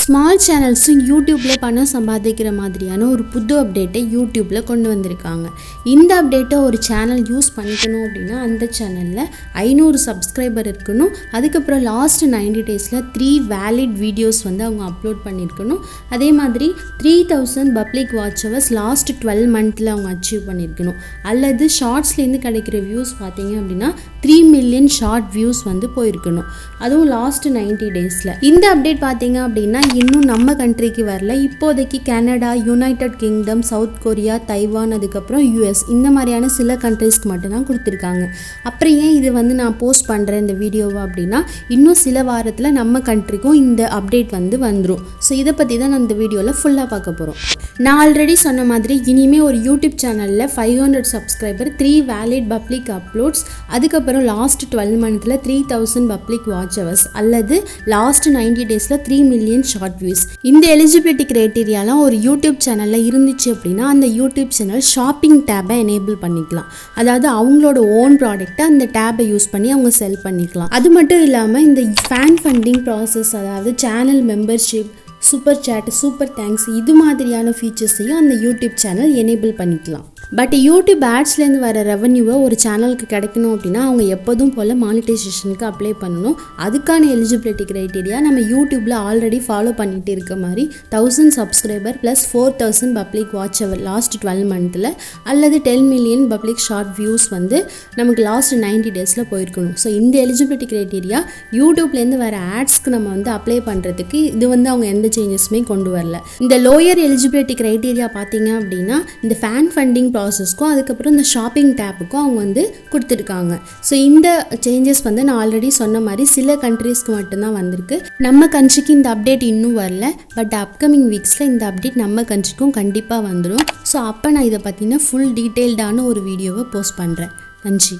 Small சேனல்ஸும் யூடியூப்பில் பணம் சம்பாதிக்கிற மாதிரியான ஒரு புது அப்டேட்டை யூடியூப்பில் கொண்டு வந்திருக்காங்க. இந்த அப்டேட்டை ஒரு சேனல் யூஸ் பண்ணிக்கணும் அப்படின்னா அந்த சேனலில் 500 சப்ஸ்கிரைபர் இருக்கணும். அதுக்கப்புறம் லாஸ்ட் 90 டேஸில் 3 வேலிட் வீடியோஸ் வந்து அவங்க அப்லோட் பண்ணியிருக்கணும். அதே மாதிரி 3000 பப்ளிக் வாட்ச் ஹவர்ஸ் லாஸ்ட் 12 மந்த்தில் அவங்க அச்சீவ் பண்ணியிருக்கணும். அல்லது ஷார்ட்ஸ்லேருந்து கிடைக்கிற வியூஸ் பார்த்தீங்க அப்படின்னா 3 மில்லியன் ஷார்ட் வியூஸ் வந்து போயிருக்கணும். அதுவும் லாஸ்ட் 90 டேஸில். இந்த அப்டேட் பார்த்தீங்க அப்படின்னா இன்னும் நம்ம கண்ட்ரிக்கு வரல. இப்போதைக்கு Canada, United kingdom, south Korea, Taiwan, அதுக்கப்புறம் யூஎஸ் இந்த மாதிரியான சில கண்ட்ரிஸ்க்கு மட்டும்தான் கொடுத்துருக்காங்க. அப்புறம் ஏன் இது வந்து நான் போஸ்ட் பண்ணுறேன் இந்த வீடியோவை அப்படின்னா இன்னும் சில வாரத்தில் நம்ம கண்ட்ரிக்கும் இந்த அப்டேட் வந்து வந்துடும். ஸோ இதை பற்றி தான் நான் இந்த வீடியோவில் ஃபுல்லாக பார்க்க போகிறோம். நான் ஆல்ரெடி சொன்ன மாதிரி இனிமேல் ஒரு யூடியூப் சேனலில் 500 சப்ஸ்கிரைபர், 3 வேலிட் பப்ளிக் அப்லோட்ஸ், அதுக்கப்புறம் லாஸ்ட் 12 மந்த்தில் 3000 பப்ளிக் வாட்ச் ஹவர்ஸ் அல்லது லாஸ்ட் 90 டேஸில் 3 மில்லியன் ஷார்ட் வியூஸ். இந்த எலிஜிபிலிட்டி கிரைட்டீரியாலாம் ஒரு யூடியூப் சேனலில் இருந்துச்சு அப்படின்னா அந்த யூடியூப் சேனல் ஷாப்பிங் டேபை எனேபிள் பண்ணிக்கலாம். அதாவது அவங்களோட ஓன் ப்ராடக்ட்டை அந்த டேபை யூஸ் பண்ணி அவங்க செல் பண்ணிக்கலாம். அது மட்டும் இல்லாமல் இந்த ஃபேன் ஃபண்டிங் ப்ராசஸ், அதாவது channel membership, super chat, super thanks இது மாதிரியான ஃபீச்சர்ஸையும் அந்த யூடியூப் சேனல் எனேபிள் பண்ணிக்கலாம். பட் யூடியூப் ஆட்ஸ்லேருந்து வர ரெவன்யூவை ஒரு சேனலுக்கு கிடைக்கணும் அப்படின்னா அவங்க எப்போதும் போல் மானிட்டைசேஷனுக்கு அப்ளை பண்ணணும். அதுக்கான எலிஜிபிலிட்டி க்ரைட்டீரியா நம்ம யூடியூப்பில் ஆல்ரெடி ஃபாலோ பண்ணிகிட்டு இருக்க மாதிரி 1000 subscriber plus 4000 public watch hour last 12 மந்த்தில் அல்லது 10 மில்லியன் பப்ளிக் ஷார்ட் வியூஸ் வந்து நமக்கு லாஸ்ட் 90 டேஸில் போயிருக்கணும். ஸோ இந்த எலிஜிபிலிட்டி க்ரைட்டீரியா யூடியூப்லேருந்து வர ஆட்ஸ்க்கு நம்ம வந்து அப்ளை பண்ணுறதுக்கு இது வந்து அவங்க எந்த சேஞ்சஸுமே கொண்டு வரல. இந்த லோயர் எலிஜிபிலிட்டி க்ரைட்டீரியா பார்த்தீங்க அப்படின்னா இந்த ஃபேன் ஃபண்டிங் ப்ராசஸ்க்கும் அதுக்கப்புறம் இந்த ஷாப்பிங் டேப்புக்கும் அவங்க வந்து கொடுத்துருக்காங்க. ஸோ இந்த சேஞ்சஸ் வந்து நான் ஆல்ரெடி சொன்ன மாதிரி சில கண்ட்ரீஸ்க்கு மட்டும்தான் வந்திருக்கு. நம்ம கண்ட்ரிக்கு இந்த அப்டேட் இன்னும் வரல. பட் அப்கமிங் வீக்ஸில் இந்த அப்டேட் நம்ம கண்ட்ரிக்கும் கண்டிப்பாக வந்துடும். ஸோ அப்போ நான் இதை பற்றின ஃபுல் டீட்டெயில்டான ஒரு வீடியோவை போஸ்ட் பண்ணுறேன். நன்றி.